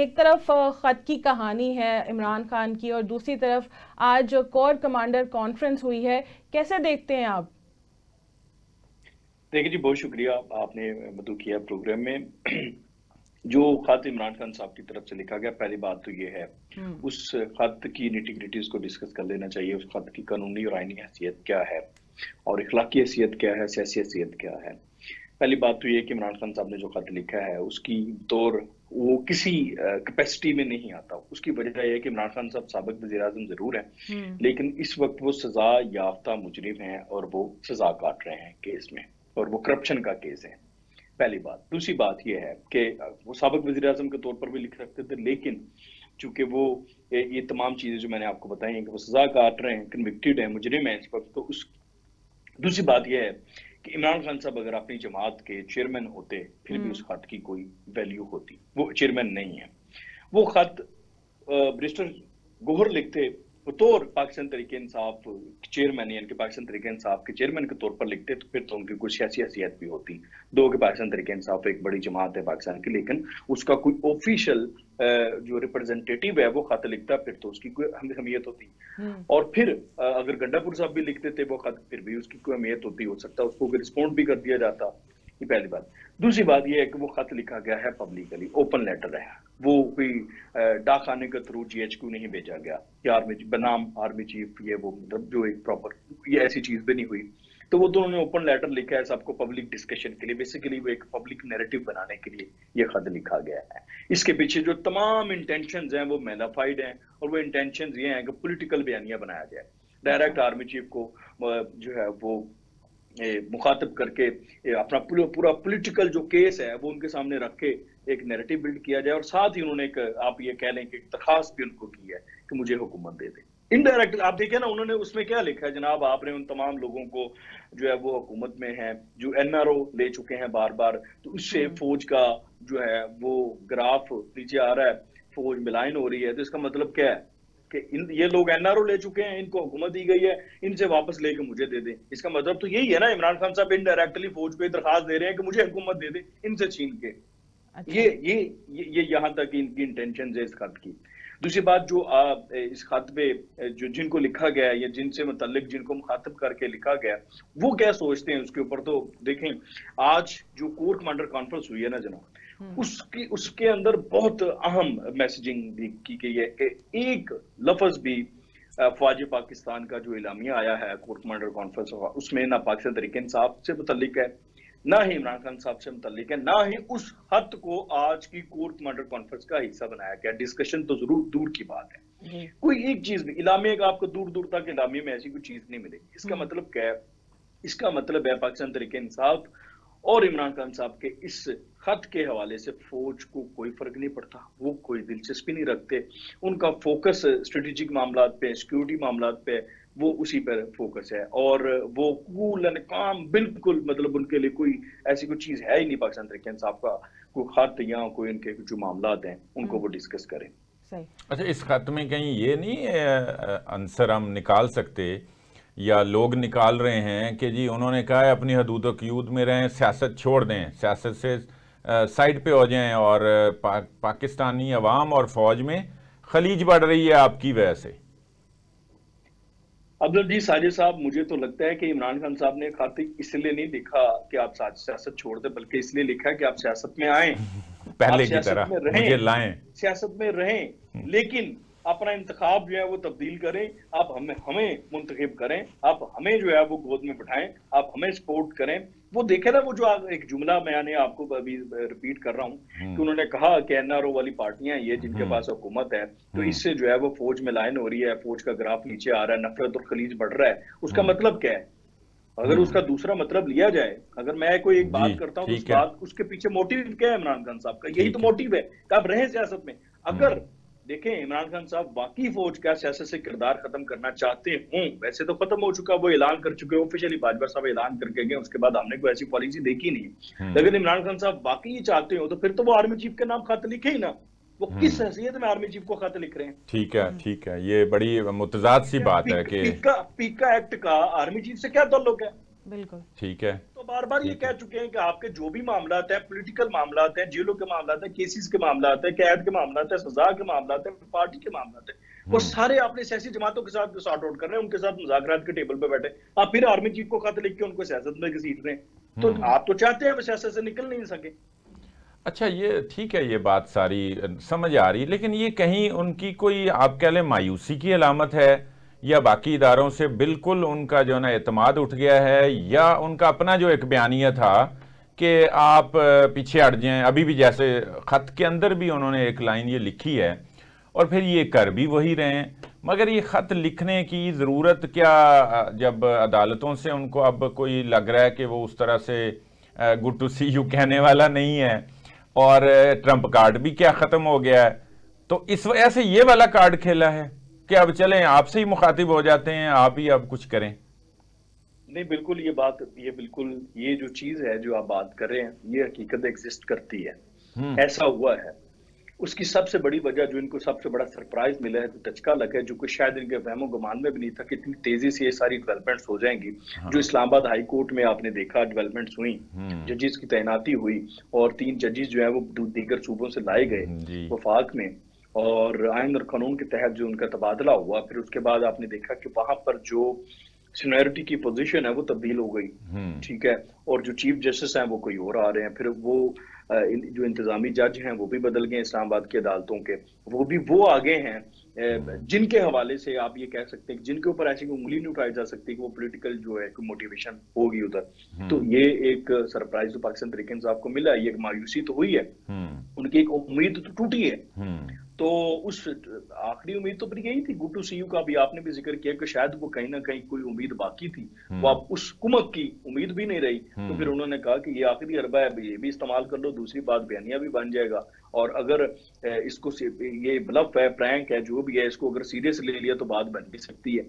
ایک طرف خط کی کہانی ہے عمران خان کی اور دوسری طرف آج کور کمانڈر کانفرنس ہوئی ہے، کیسے دیکھتے ہیں آپ؟ دیکھیں جی، بہت شکریہ آپ نے مدعو کیا پروگرام میں۔ جو خط عمران خان صاحب کی طرف سے لکھا گیا، پہلی بات تو یہ ہے اس خط کی نیٹی گریٹیز کو ڈسکس کر لینا چاہیے۔ اس خط کی قانونی اور آئینی حیثیت کیا ہے اور اخلاقی حیثیت کیا ہے، سیاسی حیثیت کیا ہے۔ پہلی بات تو یہ کہ عمران خان صاحب نے جو خط لکھا ہے اس کی دور وہ کسی کیپیسٹی میں نہیں آتا۔ اس کی وجہ یہ ہے کہ عمران خان صاحب سابق وزیر اعظم ضرور ہیں، لیکن اس وقت وہ سزا یافتہ مجرم ہیں اور وہ سزا کاٹ رہے ہیں کیس میں، اور وہ کرپشن کا کیس ہے، پہلی بات۔ دوسری بات یہ ہے کہ وہ سابق وزیر اعظم کے طور پر بھی لکھ سکتے تھے، لیکن چونکہ وہ یہ تمام چیزیں جو میں نے آپ کو بتائی ہیں کہ وہ سزا کاٹ رہے ہیں، کنوکٹڈ ہیں، مجرم ہیں اس وقت، تو اس دوسری بات یہ ہے کہ عمران خان صاحب اگر اپنی جماعت کے چیئرمین ہوتے پھر بھی اس خط کی کوئی ویلیو ہوتی۔ وہ چیئرمین نہیں ہے۔ وہ خط برسٹر گوہر لکھتے بطور پاکستان تحریک انصاف چیئرمین، یعنی کہ پاکستان تحریک انصاف کے چیئرمین کے طور پر لکھتے تو پھر تو ان کی کوئی سیاسی حیثیت بھی ہوتی۔ دو کہ پاکستان تحریک انصاف ایک بڑی جماعت ہے پاکستان کی، لیکن اس کا کوئی آفیشیل جو ریپرزنٹیٹیو ہے وہ خط لکھتا پھر تو اس کی کوئی اہمیت ہوتی۔ اور پھر اگر گنڈا پور صاحب بھی لکھتے تھے وہ خط پھر بھی اس کی کوئی اہمیت ہوتی، ہو سکتا اس کو رسپونڈ بھی کر دیا جاتا۔ یہ پہلی بات۔ دوسری بات یہ ہے کہ وہ خط لکھا گیا ہے پبلکلی، اوپن لیٹر ہے، وہ کوئی ڈاک خانے کے تھرو جی ایچ کیو نہیں بھیجا گیا کہ آرمی بنام آرمی چیف، یہ وہ مطلب جو ایک پراپر یہ ایسی چیز بھی نہیں ہوئی۔ تو وہ دونوں نے اوپن لیٹر لکھا ہے سب کو پبلک ڈسکشن کے لیے، بیسیکلی وہ ایک پبلک نیریٹو بنانے کے لیے یہ خط لکھا گیا ہے۔ اس کے پیچھے جو تمام انٹینشنز ہیں وہ میلافائڈ ہیں، اور وہ انٹینشنز یہ ہیں کہ پولیٹیکل بیانیہ بنایا جائے، ڈائریکٹ آرمی چیف کو جو ہے وہ مخاطب کر کے اپنا پورا پولیٹیکل جو کیس ہے وہ ان کے سامنے رکھ کے ایک نیریٹو بلڈ کیا جائے، اور ساتھ ہی انہوں نے ایک آپ یہ کہہ لیں کہ ایک درخواست بھی ان کو کی ہے کہ مجھے حکومت دے دیں۔ انڈائریکٹ آپ دیکھیں نا انہوں نے اس میں کیا لکھا ہے جناب، آپ نے ان تمام لوگوں کو جو ہے وہ حکومت میں ہیں جو این آر او لے چکے ہیں بار بار، تو اس سے فوج کا جو ہے وہ گراف نیچے آ رہا ہے، فوج ملائن ہو رہی ہے، تو اس کا مطلب کیا ہے کہ یہ لوگ این آر او لے چکے ہیں، ان کو حکومت دی گئی ہے، ان سے واپس لے کے مجھے دے دیں۔ اس کا مطلب تو یہی ہے نا، عمران خان صاحب انڈائریکٹلی فوج کو درخواست دے رہے ہیں کہ مجھے حکومت دے دیں ان سے چھین کے۔ یہ یہاں تک ان کی انٹینشن ہے اس خط کی۔ دوسری بات جو اس خط پہ جو جن کو لکھا گیا ہے یا جن سے متعلق جن کو مخاطب کر کے لکھا گیا وہ کیا سوچتے ہیں اس کے اوپر، تو دیکھیں آج جو کور کمانڈر کانفرنس ہوئی ہے نا جناب، اس کے اندر بہت اہم میسیجنگ کی گئی ہے کہ ایک لفظ بھی فوج پاکستان کا جو اعلامیہ آیا ہے کور کمانڈر کانفرنس، اس میں نہ پاکستان تحریک انصاف سے متعلق ہے، نہ ہی عمران خان صاحب سے متعلق ہے، نہ ہی اس خط کو آج کی کور کمانڈر کانفرنس کا حصہ بنایا گیا۔ ڈسکشن تو ضرور دور کی بات ہے، کوئی ایک چیز بھی اعلامیہ کا آپ کو دور دور تک اعلامیہ میں ایسی کوئی چیز نہیں ملے گی۔ اس کا مطلب کیا ہے؟ اس کا مطلب ہے پاکستان تحریک انصاف اور عمران خان صاحب کے اس خط کے حوالے سے فوج کو کوئی فرق نہیں پڑتا، وہ کوئی دلچسپی نہیں رکھتے، ان کا فوکس اسٹریٹجک معاملات پہ، سیکیورٹی معاملات پہ وہ اسی پر فوکس ہے، اور وہ کول اینڈ کام بالکل مطلب ان کے لیے کوئی ایسی کوئی چیز ہے ہی نہیں پاکستان تحریک انصاف کا کوئی خط یا کوئی ان کے جو معاملات ہیں ان کو وہ ڈسکس کریں۔ اچھا، اس خط میں کہیں یہ نہیں عنصر ہم نکال سکتے یا لوگ نکال رہے ہیں کہ جی انہوں نے کہا ہے اپنی حدود و قیود میں رہیں، سیاست چھوڑ دیں، سیاست سے سائڈ پہ ہو جائیں، اور پاکستانی عوام اور فوج میں خلیج بڑھ رہی ہے آپ کی وجہ سے؟ عبدالجی ساجد صاحب، مجھے تو لگتا ہے کہ عمران خان صاحب نے خط اس لیے نہیں لکھا کہ آپ سیاست چھوڑ دیں، بلکہ اس لیے لکھا کہ آپ سیاست میں آئیں، پہلے آپ کی طرح سیاست میں رہیں، مجھے لائیں، سیاست میں رہیں، لیکن اپنا انتخاب جو ہے وہ تبدیل کریں، آپ ہمیں منتخب کریں، آپ ہمیں جو ہے وہ گود میں بٹھائیں، آپ ہمیں سپورٹ کریں۔ وہ دیکھیں نا وہ جو ایک جملہ میں نے آپ کو ابھی ریپیٹ کر رہا ہوں کہ انہوں نے کہا کہ این آر او والی پارٹیاں یہ جن کے پاس حکومت ہے تو اس سے جو ہے وہ فوج میں لائن ہو رہی ہے، فوج کا گراف نیچے آ رہا ہے، نفرت اور خلیج بڑھ رہا ہے۔ اس کا مطلب کیا ہے؟ اگر اس کا دوسرا مطلب لیا جائے، اگر میں کوئی ایک بات کرتا ہوں تو اس بات اس کے پیچھے موٹیو کیا ہے عمران خان صاحب کا؟ یہی تو موٹیو ہے کہ آپ رہیں سیاست میں۔ اگر دیکھیں عمران خان صاحب واقعی فوج کا سیاست سے کردار ختم کرنا چاہتے ہوں، ویسے تو ختم ہو چکا، وہ اعلان کر چکے آفیشلی، باجوہ صاحب اعلان کر کے گئے، اس کے بعد ہم نے کوئی ایسی پالیسی دیکھی نہیں، لیکن عمران خان صاحب واقعی چاہتے ہو تو پھر تو وہ آرمی چیف کے نام خط لکھے ہی نا، وہ کس حیثیت میں آرمی چیف کو خط لکھ رہے ہیں؟ ٹھیک ہے، یہ بڑی متضاد سی بات ہے کہ پیکا ایکٹ کا آرمی چیف سے کیا تعلق ہے؟ بالکل ٹھیک ہے. تو بار بار یہ کہہ چکے ہیں کہ آپ کے جو بھی معاملات ہیں، پولیٹیکل معاملات ہیں، جیلوں کے معاملات ہیں، کیسز کے معاملات ہیں، قید کے معاملات ہیں، سزا کے معاملات ہیں، پارٹی کے معاملات ہیں، وہ سارے آپ نے سیاسی جماعتوں کے ساتھ سارٹ آؤٹ کر رہے ہیں، ان کے ساتھ مذاکرات کے ٹیبل پہ بیٹھے. آپ پھر آرمی چیف کو خط لکھ کے ان کو سیاست میں گھسیٹ رہے ہیں. تو آپ تو چاہتے ہیں وہ سیاست سے نکل نہیں سکے. اچھا یہ ٹھیک ہے، یہ بات ساری سمجھ آ رہی، لیکن یہ کہیں ان کی کوئی آپ کہہ لیں مایوسی کی علامت ہے، یا باقی اداروں سے بالکل ان کا جو ہے نا اعتماد اٹھ گیا ہے، یا ان کا اپنا جو ایک بیانیہ تھا کہ آپ پیچھے ہٹ جائیں. ابھی بھی جیسے خط کے اندر بھی انہوں نے ایک لائن یہ لکھی ہے اور پھر یہ کر بھی وہی رہے ہیں. مگر یہ خط لکھنے کی ضرورت کیا، جب عدالتوں سے ان کو اب کوئی لگ رہا ہے کہ وہ اس طرح سے گڈ ٹو سی یو کہنے والا نہیں ہے، اور ٹرمپ کارڈ بھی کیا ختم ہو گیا ہے، تو اس وجہ سے یہ والا کارڈ کھیلا ہے کہ اب چلیں آپ سے ہی مخاطب ہو جاتے ہیں، آپ ہی اب کچھ کریں. نہیں بالکل یہ جو چیز ہے جو آپ بات کر رہے ہیں، یہ حقیقت ایگزسٹ کرتی ہے. ایسا ہوا ہے. اس کی سب سے بڑی وجہ جو ان کو سب سے بڑا سرپرائز ملا ہے، جو دھچکا لگا ہے، جو کہ شاید ان کے وہم و گمان میں بھی نہیں تھا کہ اتنی تیزی سے یہ ساری ڈیولپمنٹس ہو جائیں گی. جو اسلام آباد ہائی کورٹ میں آپ نے دیکھا ڈیولپمنٹس ہوئی، ججز کی تعیناتی ہوئی، اور 3 ججز جو ہیں وہ دیگر صوبوں سے لائے گئے جی وفاق میں، اور آئین اور قانون کے تحت جو ان کا تبادلہ ہوا. پھر اس کے بعد آپ نے دیکھا کہ وہاں پر جو سینیئرٹی کی پوزیشن ہے وہ تبدیل ہو گئی. ٹھیک ہے. اور جو چیف جسٹس ہیں وہ کوئی اور آ رہے ہیں. پھر وہ جو انتظامی جج ہیں وہ بھی بدل گئے اسلام آباد کی عدالتوں کے، وہ آگے ہیں جن کے حوالے سے آپ یہ کہہ سکتے ہیں کہ جن کے اوپر ایسی کوئی انگلی نہیں اٹھائی جا سکتی کہ وہ پولیٹیکل جو ہے کوئی موٹیویشن ہوگی ادھر. تو یہ ایک سرپرائز جو پاکستان تحریک انصاف کو ملا، یہ ایک مایوسی تو ہوئی ہے، ان کی ایک امید تو ٹوٹی ہے. تو اس آخری امید تو پھر یہی تھی گڈ ٹو سی یو کا بھی آپ نے بھی ذکر کیا کہ شاید وہ کہیں نہ کہیں کوئی امید باقی تھی، وہ اب اس کمک کی امید بھی نہیں رہی. تو پھر انہوں نے کہا کہ یہ آخری حربہ ہے، یہ بھی استعمال کر لو. دوسری بات بیانیہ بھی بن جائے گا، اور اگر اس کو یہ بلف ہے، پرینک ہے، جو بھی ہے، اس کو اگر سیریس لے لیا تو بات بن بھی سکتی ہے.